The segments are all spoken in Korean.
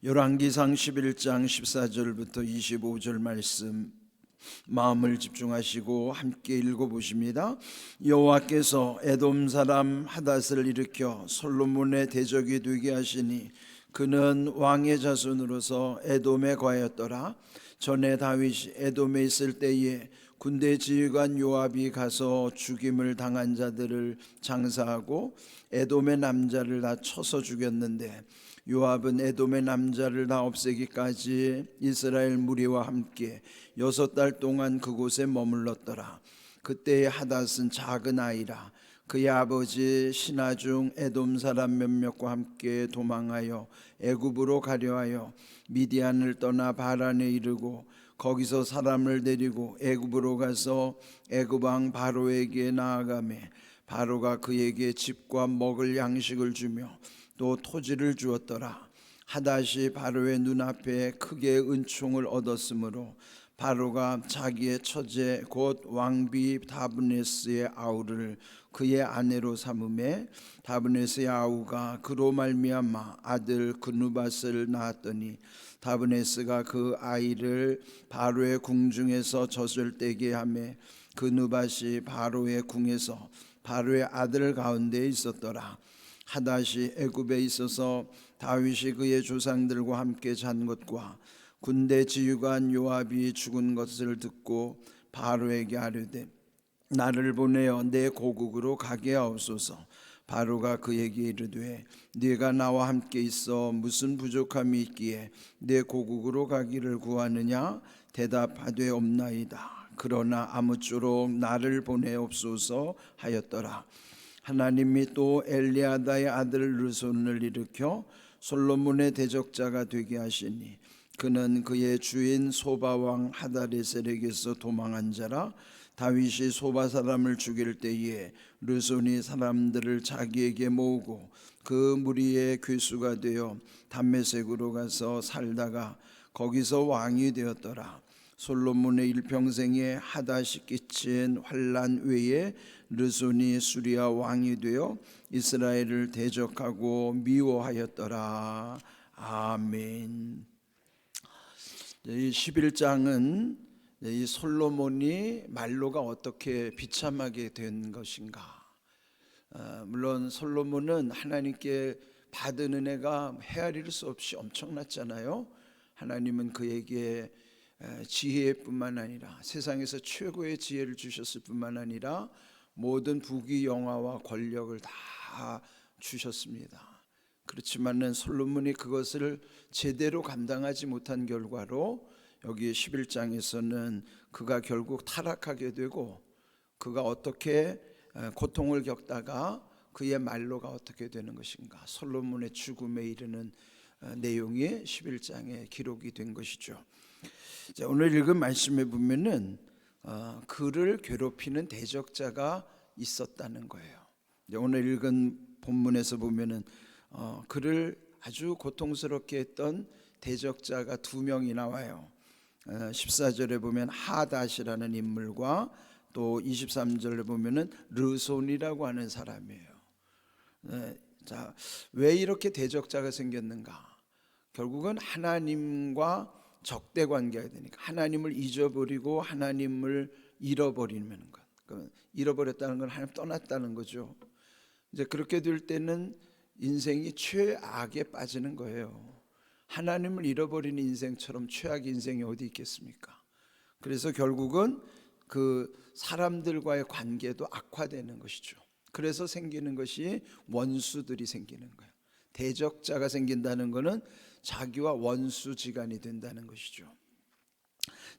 열왕기상 11장 14절부터 25절 말씀 마음을 집중하시고 함께 읽어보십니다. 여호와께서 에돔 사람 하닷을 일으켜 솔로몬의 대적이 되게 하시니 그는 왕의 자손으로서 에돔에 거하였더라. 전에 다윗이 에돔에 있을 때에 군대 지휘관 요압이 가서 죽임을 당한 자들을 장사하고 에돔의 남자를 다 쳐서 죽였는데 요압은 에돔의 남자를 다 없애기까지 이스라엘 무리와 함께 6달 동안 그곳에 머물렀더라. 그때의 하닷은 작은 아이라 그의 아버지 신하 중 에돔 사람 몇몇과 함께 도망하여 애굽으로 가려 하여 미디안을 떠나 바란에 이르고 거기서 사람을 데리고 애굽으로 가서 애굽 왕 바로에게 나아가매 바로가 그에게 집과 먹을 양식을 주며 또 토지를 주었더라. 하닷이 바로의 눈앞에 크게 은총을 얻었으므로 바로가 자기의 처제 곧 왕비 다브네스의 아우를 그의 아내로 삼음에 다브네스의 아우가 그로 말미암아 아들 그누밧을 낳았더니 다브네스가 그 아이를 바로의 궁중에서 젖을 떼게 하매 그누밧이 바로의 궁에서 바로의 아들 가운데 있었더라. 하닷이 애굽에 있어서 다윗이 그의 조상들과 함께 잔 것과 군대 지휘관 요압이 죽은 것을 듣고 바로에게 아뢰되 나를 보내어 내 고국으로 가게 하옵소서. 바로가 그에게 이르되 네가 나와 함께 있어 무슨 부족함이 있기에 내 고국으로 가기를 구하느냐? 대답하되 없나이다. 그러나 아무쪼록 나를 보내옵소서 하였더라. 하나님이 또 엘리아다의 아들 르손을 일으켜 솔로몬의 대적자가 되게 하시니 그는 그의 주인 소바 왕 하다레셀에게서 도망한 자라. 다윗이 소바 사람을 죽일 때에 르손이 사람들을 자기에게 모으고 그 무리의 괴수가 되어 담메색으로 가서 살다가 거기서 왕이 되었더라. 솔로몬의 일평생에 하닷이 끼친 환난 외에 르손이 수리아 왕이 되어 이스라엘을 대적하고 미워하였더라. 아멘. 이 11장은 이 솔로몬이 말로가 어떻게 비참하게 된 것인가. 물론 솔로몬은 하나님께 받은 은혜가 헤아릴 수 없이 엄청났잖아요. 하나님은 그에게 지혜뿐만 아니라 세상에서 최고의 지혜를 주셨을 뿐만 아니라 모든 부귀 영화와 권력을 다 주셨습니다. 그렇지만은 솔로몬이 그것을 제대로 감당하지 못한 결과로 여기 11장에서는 그가 결국 타락하게 되고 그가 어떻게 고통을 겪다가 그의 말로가 어떻게 되는 것인가, 솔로몬의 죽음에 이르는 내용이 11장에 기록이 된 것이죠. 자, 오늘 읽은 말씀에 보면은 그를 괴롭히는 대적자가 있었다는 거예요. 오늘 읽은 본문에서 보면은 그를 아주 고통스럽게 했던 대적자가 2명이 나와요. 14절에 보면 하닷이라는 인물과 또 23절에 보면은 르손이라고 하는 사람이에요. 자, 왜 이렇게 대적자가 생겼는가? 결국은 하나님과 적대 관계가 되니까 하나님을 잊어버리고 하나님을 잃어버리는 것. 잃어버렸다는 건 하나님 떠났다는 거죠. 이제 그렇게 될 때는 인생이 최악에 빠지는 거예요. 하나님을 잃어버리는 인생처럼 최악의 인생이 어디 있겠습니까? 그래서 결국은 그 사람들과의 관계도 악화되는 것이죠. 그래서 생기는 것이 원수들이 생기는 거예요. 대적자가 생긴다는 것은 자기와 원수지간이 된다는 것이죠.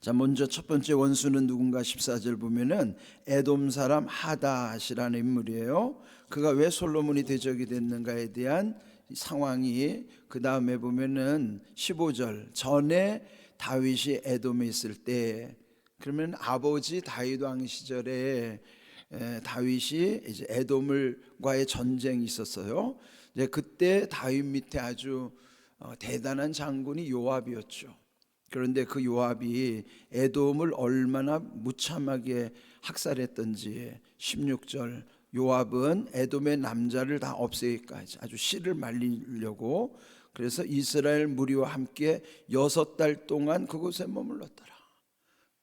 자, 먼저 첫 번째 원수는 누군가 14절 보면은 에돔 사람 하닷이라는 인물이에요. 그가 왜 솔로몬이 대적이 됐는가에 대한 상황이 그 다음에 보면은 15절 전에 다윗이 에돔에 있을 때, 그러면 아버지 다윗 왕 시절에 다윗이 이제 에돔과의 전쟁이 있었어요. 이제 그때 다윗 밑에 아주 대단한 장군이 요압이었죠. 그런데 그 요압이 에돔을 얼마나 무참하게 학살했던지 16절 요압은 에돔의 남자를 다 없애기까지 아주 씨를 말리려고 그래서 이스라엘 무리와 함께 6달 동안 그곳에 머물렀더라.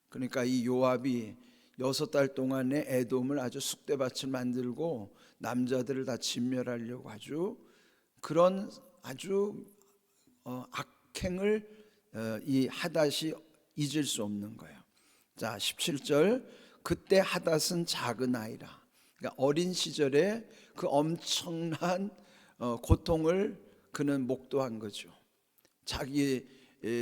그러니까 이 요압이 6달 동안에 에돔을 아주 쑥대밭을 만들고 남자들을 다 진멸하려고 아주 그런 아주 악행을 이 하닷이 잊을 수 없는 거예요. 자, 17절, 그때 하닷은 작은 아이라. 그러니까 어린 시절에 그 엄청난 고통을 그는 목도한 거죠. 자기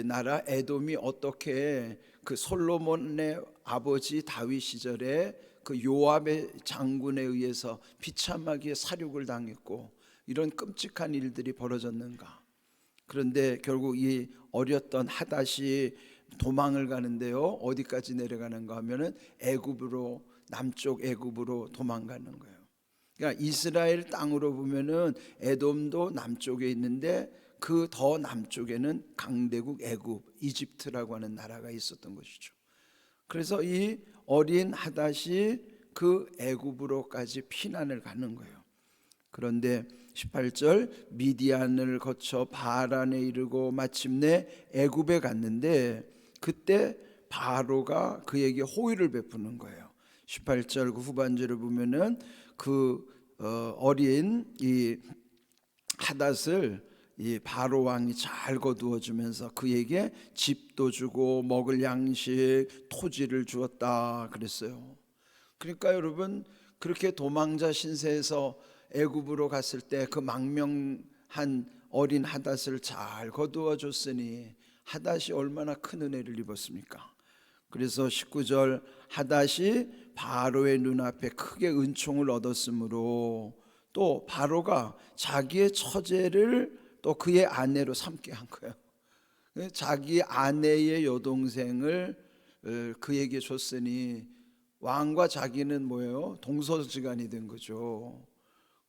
나라 에돔이 어떻게 그 솔로몬의 아버지 다윗 시절에 그 요압의 장군에 의해서 비참하게 사륙을 당했고 이런 끔찍한 일들이 벌어졌는가. 그런데 결국 이 어렸던 하닷이 도망을 가는데요, 어디까지 내려가는가 하면은 애굽으로, 남쪽 애굽으로 도망가는 거예요. 그러니까 이스라엘 땅으로 보면은 에돔도 남쪽에 있는데 그 더 남쪽에는 강대국 애굽, 이집트라고 하는 나라가 있었던 것이죠. 그래서 이 어린 하닷이 그 애굽으로까지 피난을 가는 거예요. 그런데 18절, 미디안을 거쳐 바란에 이르고 마침내 애굽에 갔는데 그때 바로가 그에게 호의를 베푸는 거예요. 18절 그 후반절을 보면은 그 어린 이 하닷을 이 바로 왕이 잘 거두어 주면서 그에게 집도 주고 먹을 양식, 토지를 주었다 그랬어요. 그러니까 여러분, 그렇게 도망자 신세에서 애굽으로 갔을 때 그 망명한 어린 하닷을 잘 거두어 줬으니 하닷이 얼마나 큰 은혜를 입었습니까? 그래서 19절, 하닷이 바로의 눈앞에 크게 은총을 얻었으므로 또 바로가 자기의 처제를 또 그의 아내로 삼게 한 거예요. 자기 아내의 여동생을 그에게 줬으니 왕과 자기는 뭐예요? 동서지간이 된 거죠.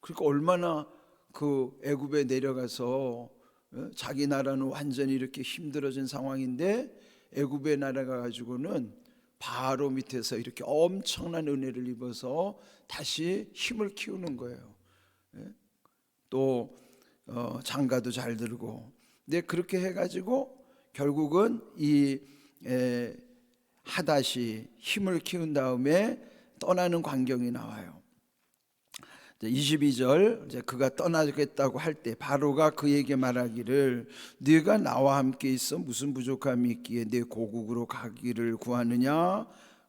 그러니까 얼마나 그 애굽에 내려가서 자기 나라는 완전히 이렇게 힘들어진 상황인데 애굽의 나라가 가지고는 바로 밑에서 이렇게 엄청난 은혜를 입어서 다시 힘을 키우는 거예요. 또 장가도 잘 들고. 근데 그렇게 해가지고 결국은 이 하닷이 힘을 키운 다음에 떠나는 광경이 나와요. 22절, 이제 그가 떠나겠다고 할 때 바로가 그에게 말하기를 네가 나와 함께 있어 무슨 부족함이 있기에 내 고국으로 가기를 구하느냐.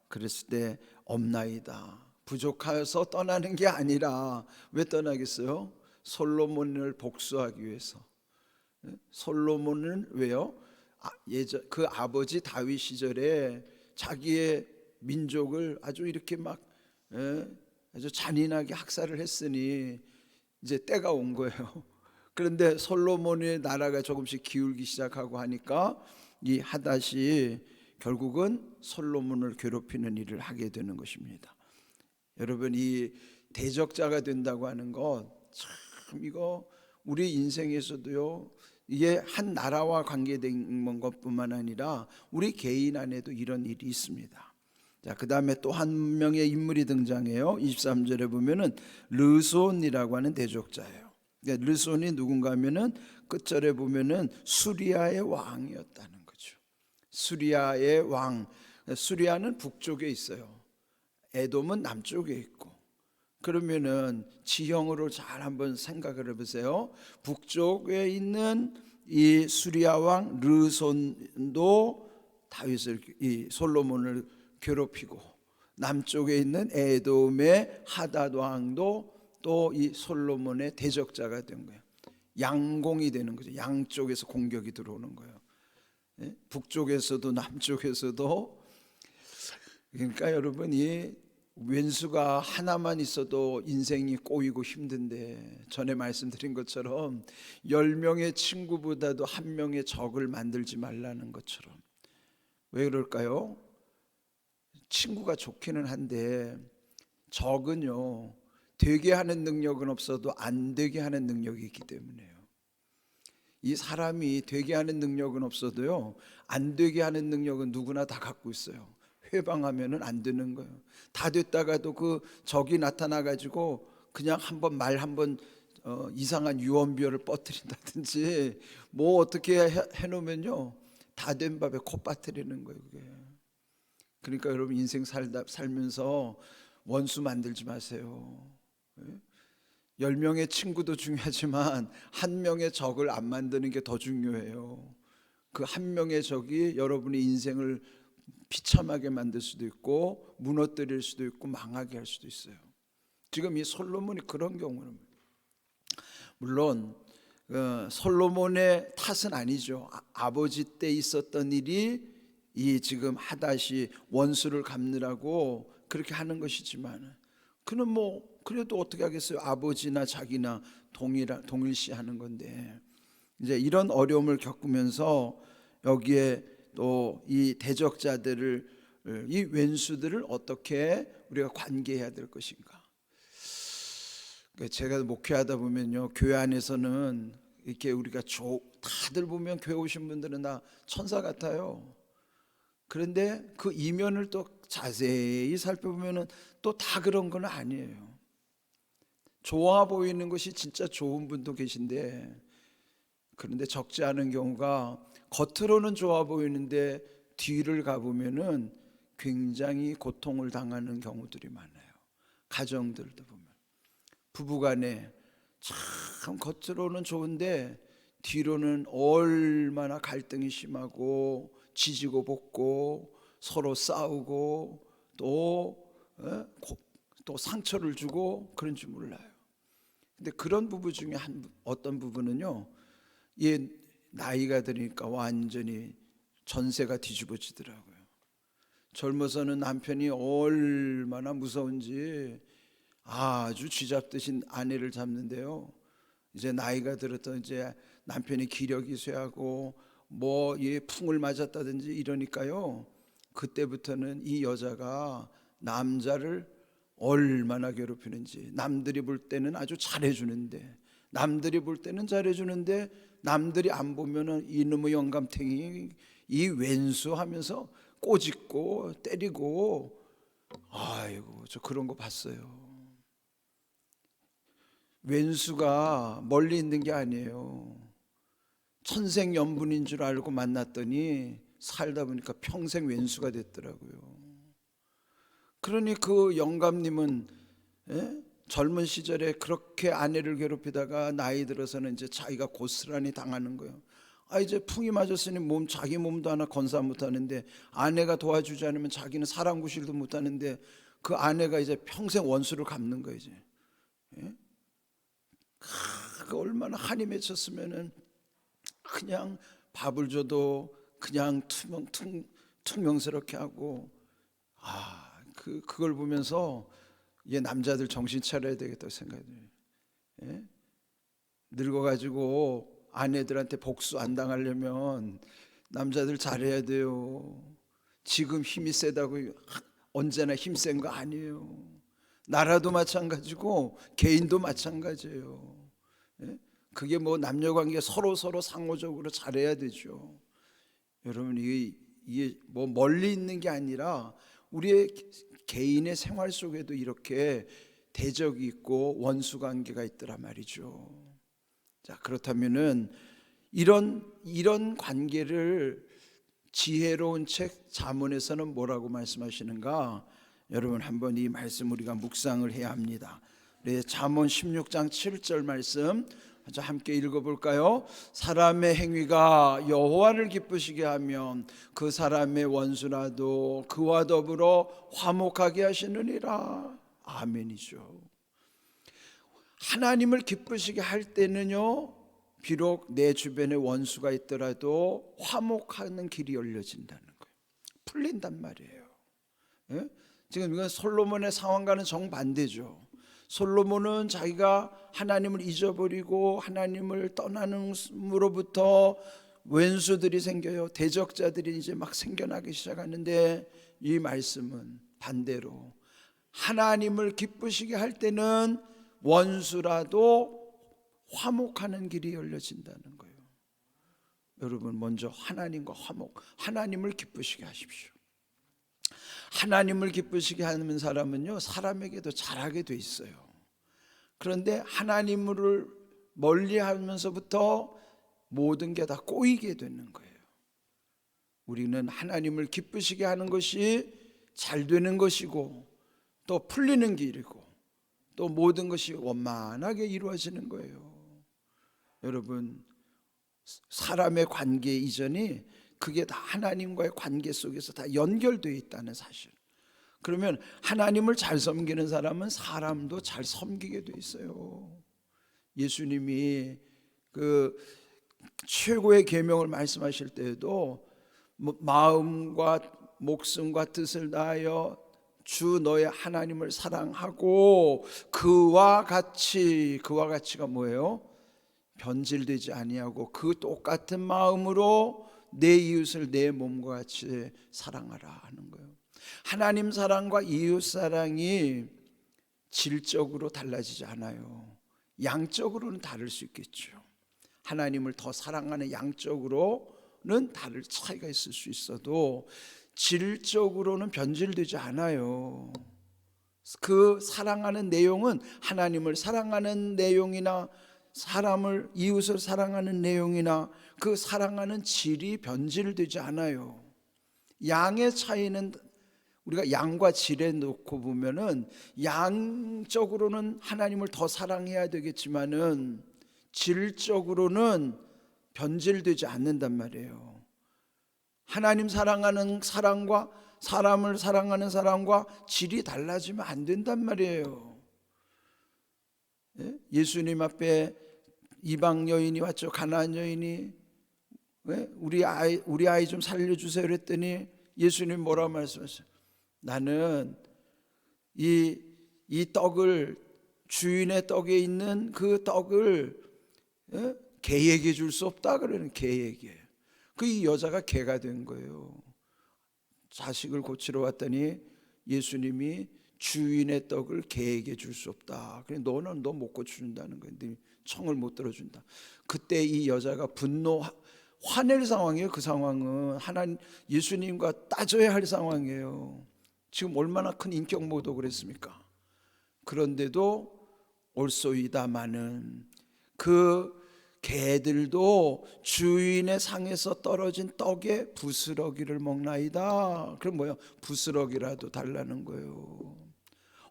그랬을 때 없나이다. 부족해서 떠나는 게 아니라 왜 떠나겠어요? 솔로몬을 복수하기 위해서. 솔로몬은 왜요? 예전 그 아버지 다윗 시절에 자기의 민족을 아주 이렇게 막 아주 잔인하게 학살을 했으니 이제 때가 온 거예요. 그런데 솔로몬의 나라가 조금씩 기울기 시작하고 하니까 이 하닷이 결국은 솔로몬을 괴롭히는 일을 하게 되는 것입니다. 여러분, 이 대적자가 된다고 하는 것 참 이거 우리 인생에서도요, 이게 한 나라와 관계된 것뿐만 아니라 우리 개인 안에도 이런 일이 있습니다. 자, 그 다음에 또 한 명의 인물이 등장해요. 23절에 보면은 르손이라고 하는 대적자예요. 그러니까 르손이 누군가 하면은 끝절에 보면은 수리아의 왕이었다는 거죠. 수리아의 왕. 수리아는 북쪽에 있어요. 에돔은 남쪽에 있고. 그러면은 지형으로 잘 한번 생각을 해보세요. 북쪽에 있는 이 수리아 왕 르손도 다윗을, 이 솔로몬을 괴롭히고, 남쪽에 있는 에돔의 하닷 왕도 또 이 솔로몬의 대적자가 된 거예요. 양공이 되는 거죠. 양쪽에서 공격이 들어오는 거예요. 북쪽에서도 남쪽에서도. 그러니까 여러분이 왼수가 하나만 있어도 인생이 꼬이고 힘든데, 전에 말씀드린 것처럼 10명의 친구보다도 1명의 적을 만들지 말라는 것처럼. 왜 그럴까요? 친구가 좋기는 한데 적은요, 되게 하는 능력은 없어도 안 되게 하는 능력이 있기 때문에요. 이 사람이 되게 하는 능력은 없어도요, 안 되게 하는 능력은 누구나 다 갖고 있어요. 회방하면은 안 되는 거예요. 다 됐다가도 그 적이 나타나 가지고 그냥 한번 말 한번 이상한 유언비어를 뻗뜨린다든지 뭐 어떻게 해놓으면요 다 된 밥에 코 빠뜨리는 거예요 그게. 그러니까 여러분 인생 살면서 원수 만들지 마세요. 10명의 친구도 중요하지만 한 명의 적을 안 만드는 게 더 중요해요. 그 한 명의 적이 여러분의 인생을 비참하게 만들 수도 있고 무너뜨릴 수도 있고 망하게 할 수도 있어요. 지금 이 솔로몬이 그런 경우는 물론 솔로몬의 탓은 아니죠. 아버지 때 있었던 일이 이 지금 하닷이 원수를 갚느라고 그렇게 하는 것이지만 그는 뭐 그래도 어떻게 하겠어요. 아버지나 자기나 동일시하는 건데 이제 이런 어려움을 겪으면서 여기에 또 이 대적자들을 이 왼수들을 어떻게 우리가 관계해야 될 것인가. 제가 목회하다 보면요 교회 안에서는 이렇게 우리가 다들 보면 교회 오신 분들은 다 천사 같아요. 그런데 그 이면을 또 자세히 살펴보면은 또 다 그런 건 아니에요. 좋아 보이는 것이 진짜 좋은 분도 계신데 그런데 적지 않은 경우가 겉으로는 좋아 보이는데 뒤를 가보면은 굉장히 고통을 당하는 경우들이 많아요. 가정들도 보면 부부간에 참 겉으로는 좋은데 뒤로는 얼마나 갈등이 심하고 지지고 볶고 서로 싸우고 또 상처를 주고 그런 줄 몰라요. 근데 그런 부부 중에 어떤 부부는요 얘 나이가 드니까 완전히 전세가 뒤집어지더라고요. 젊어서는 남편이 얼마나 무서운지 아주 쥐잡듯이 아내를 잡는데요 이제 나이가 들어서 이제 남편이 기력이 쇠하고 뭐 이 풍을 맞았다든지 이러니까요 그때부터는 이 여자가 남자를 얼마나 괴롭히는지 남들이 볼 때는 아주 잘해주는데 남들이 안 보면은 이놈의 영감탱이 이 왼수 하면서 꼬집고 때리고 아이고 저 그런 거 봤어요. 왼수가 멀리 있는 게 아니에요. 천생연분인 줄 알고 만났더니 살다 보니까 평생 왼수가 됐더라고요. 그러니 그 영감님은 젊은 시절에 그렇게 아내를 괴롭히다가 나이 들어서는 이제 자기가 고스란히 당하는 거예요. 이제 풍이 맞았으니 자기 몸도 하나 건사 못하는데 아내가 도와주지 않으면 자기는 사람 구실도 못하는데 그 아내가 이제 평생 원수를 갚는 거예요. 이제 그 얼마나 한이 맺혔으면은 그냥 밥을 줘도 그냥 퉁명스럽게 하고 그걸 보면서 얘 남자들 정신 차려야 되겠다고 생각해요. 늙어가지고 아내들한테 복수 안 당하려면 남자들 잘해야 돼요. 지금 힘이 세다고 언제나 힘센 거 아니에요. 나라도 마찬가지고 개인도 마찬가지예요. 그게 뭐 남녀관계 서로 상호적으로 잘해야 되죠. 여러분 이게 뭐 멀리 있는 게 아니라 우리의 개인의 생활 속에도 이렇게 대적이 있고 원수 관계가 있더라 말이죠. 자, 그렇다면은 이런 관계를 지혜로운 책 잠언에서는 뭐라고 말씀하시는가? 여러분 한번 이 말씀 우리가 묵상을 해야 합니다. 네, 잠언 16장 7절 말씀 함께 읽어볼까요? 사람의 행위가 여호와를 기쁘시게 하면 그 사람의 원수라도 그와 더불어 화목하게 하시느니라. 아멘이죠. 하나님을 기쁘시게 할 때는요 비록 내 주변에 원수가 있더라도 화목하는 길이 열려진다는 거예요. 풀린단 말이에요. 지금 이건 솔로몬의 상황과는 정반대죠. 솔로몬은 자기가 하나님을 잊어버리고 하나님을 떠나는으로부터 왼수들이 생겨요. 대적자들이 이제 막 생겨나기 시작하는데 이 말씀은 반대로 하나님을 기쁘시게 할 때는 원수라도 화목하는 길이 열려진다는 거예요. 여러분 먼저 하나님과 하나님을 기쁘시게 하십시오. 하나님을 기쁘시게 하는 사람은요 사람에게도 잘하게 돼 있어요. 그런데 하나님을 멀리하면서부터 모든 게 다 꼬이게 되는 거예요. 우리는 하나님을 기쁘시게 하는 것이 잘 되는 것이고 또 풀리는 길이고 또 모든 것이 원만하게 이루어지는 거예요. 여러분, 사람의 관계 이전이 그게 다 하나님과의 관계 속에서 다 연결되어 있다는 사실. 그러면 하나님을 잘 섬기는 사람은 사람도 잘 섬기게 돼 있어요. 예수님이 그 최고의 계명을 말씀하실 때에도 마음과 목숨과 뜻을 다하여 주 너의 하나님을 사랑하고 그와 같이가 뭐예요? 변질되지 아니하고 그 똑같은 마음으로 내 이웃을 내 몸과 같이 사랑하라 하는 거예요. 하나님 사랑과 이웃 사랑이 질적으로 달라지지 않아요. 양적으로는 다를 수 있겠죠. 하나님을 더 사랑하는 양적으로는 다를 차이가 있을 수 있어도 질적으로는 변질되지 않아요. 그 사랑하는 내용은 하나님을 사랑하는 내용이나 사람을 이웃을 사랑하는 내용이나 그 사랑하는 질이 변질되지 않아요. 양의 차이는 우리가 양과 질에 놓고 보면은 양적으로는 하나님을 더 사랑해야 되겠지만은 질적으로는 변질되지 않는단 말이에요. 하나님 사랑하는 사랑과 사람을 사랑하는 사랑과 질이 달라지면 안 된단 말이에요. 예수님 앞에 이방 여인이 왔죠. 가나안 여인이 우리 아이 좀 살려주세요 그랬더니 예수님 뭐라고 말씀하셨어요? 나는 이 떡을 주인의 떡에 있는 그 떡을 개에게 줄 수 없다 그러는 개에게. 이 여자가 개가 된 거예요. 자식을 고치러 왔더니 예수님이 주인의 떡을 개에게 줄 수 없다. 그래 너는 너 못 고쳐준다는 거야. 네 청을 못 들어준다. 그때 이 여자가 화낼 상황이에요. 그 상황은 하나님 예수님과 따져야 할 상황이에요. 지금 얼마나 큰 인격 모독을 그랬습니까? 그런데도 올소이다마는 그 개들도 주인의 상에서 떨어진 떡에 부스러기를 먹나이다. 그럼 뭐야? 부스러기라도 달라는 거예요.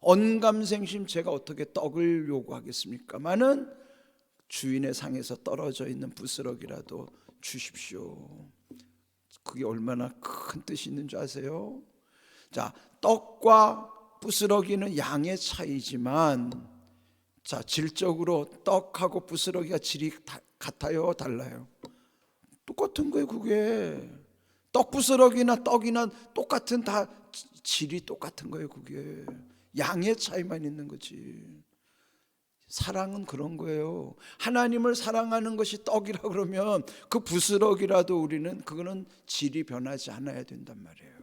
언감생심 제가 어떻게 떡을 요구하겠습니까? 마는 주인의 상에서 떨어져 있는 부스러기라도 주십시오. 그게 얼마나 큰 뜻이 있는 줄 아세요? 자, 떡과 부스러기는 양의 차이지만 자, 질적으로 떡하고 부스러기가 질이 같아요? 달라요? 똑같은 거예요. 그게 떡 부스러기나 떡이나 똑같은 다 질이 똑같은 거예요. 그게 양의 차이만 있는 거지. 사랑은 그런 거예요. 하나님을 사랑하는 것이 떡이라 그러면 그 부스러기라도 우리는 그거는 질이 변하지 않아야 된단 말이에요.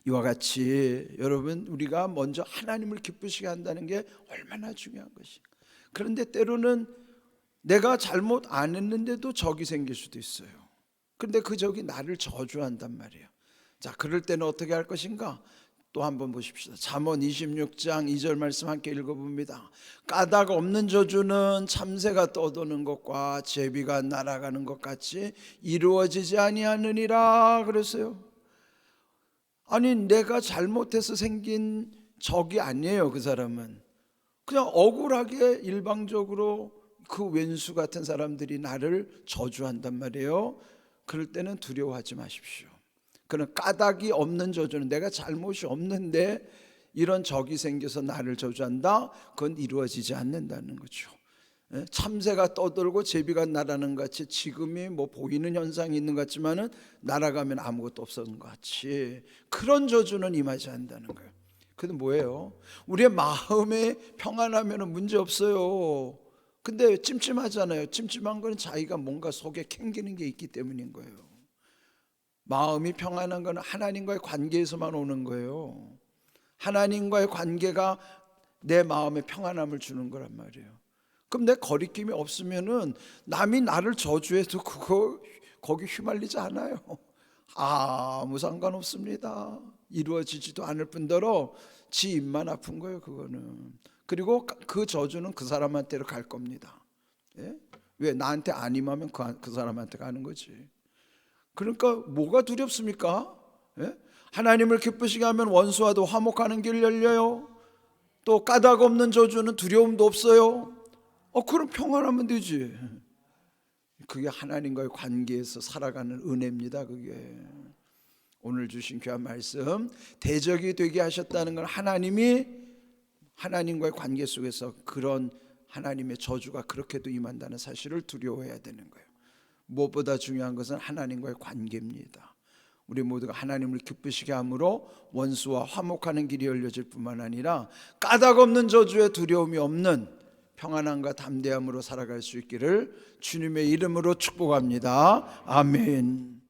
이와 같이 여러분 우리가 먼저 하나님을 기쁘시게 한다는 게 얼마나 중요한 것인가. 그런데 때로는 내가 잘못 안 했는데도 적이 생길 수도 있어요. 그런데 그 적이 나를 저주한단 말이에요. 자, 그럴 때는 어떻게 할 것인가? 또 한번 보십시다. 잠언 26장 2절 말씀 함께 읽어봅니다. 까닭 없는 저주는 참새가 떠도는 것과 제비가 날아가는 것 같이 이루어지지 아니하느니라 그랬어요. 아니 내가 잘못해서 생긴 적이 아니에요. 그 사람은 그냥 억울하게 일방적으로 그 왼수 같은 사람들이 나를 저주한단 말이에요. 그럴 때는 두려워하지 마십시오. 그런 까닭이 없는 저주는 내가 잘못이 없는데 이런 적이 생겨서 나를 저주한다? 그건 이루어지지 않는다는 거죠. 참새가 떠돌고 제비가 날아가는 것 같이 지금이 뭐 보이는 현상이 있는 것 같지만은 날아가면 아무것도 없었는 것 같이 그런 저주는 임하지 않는다는 거예요. 그건 뭐예요? 우리의 마음에 평안하면 문제 없어요. 근데 찜찜하잖아요. 찜찜한 건 자기가 뭔가 속에 캥기는 게 있기 때문인 거예요. 마음이 평안한 건 하나님과의 관계에서만 오는 거예요. 하나님과의 관계가 내 마음에 평안함을 주는 거란 말이에요. 그럼 내 거리낌이 없으면은 남이 나를 저주해도 거기 휘말리지 않아요. 아무 상관없습니다. 이루어지지도 않을 뿐더러 지 입만 아픈 거예요. 그거는 그리고 그 저주는 그 사람한테로 갈 겁니다. 예? 왜? 나한테 안 임하면 그 사람한테 가는 거지. 그러니까 뭐가 두렵습니까? 예? 하나님을 기쁘시게 하면 원수와도 화목하는 길 열려요. 또 까닭 없는 저주는 두려움도 없어요. 그럼 평안하면 되지. 그게 하나님과의 관계에서 살아가는 은혜입니다. 그게 오늘 주신 귀한 말씀, 대적이 되게 하셨다는 건 하나님과의 관계 속에서 그런 하나님의 저주가 그렇게도 임한다는 사실을 두려워해야 되는 거예요. 무엇보다 중요한 것은 하나님과의 관계입니다. 우리 모두가 하나님을 기쁘시게 함으로 원수와 화목하는 길이 열려질 뿐만 아니라 까닭 없는 저주에 두려움이 없는 평안함과 담대함으로 살아갈 수 있기를 주님의 이름으로 축복합니다. 아멘.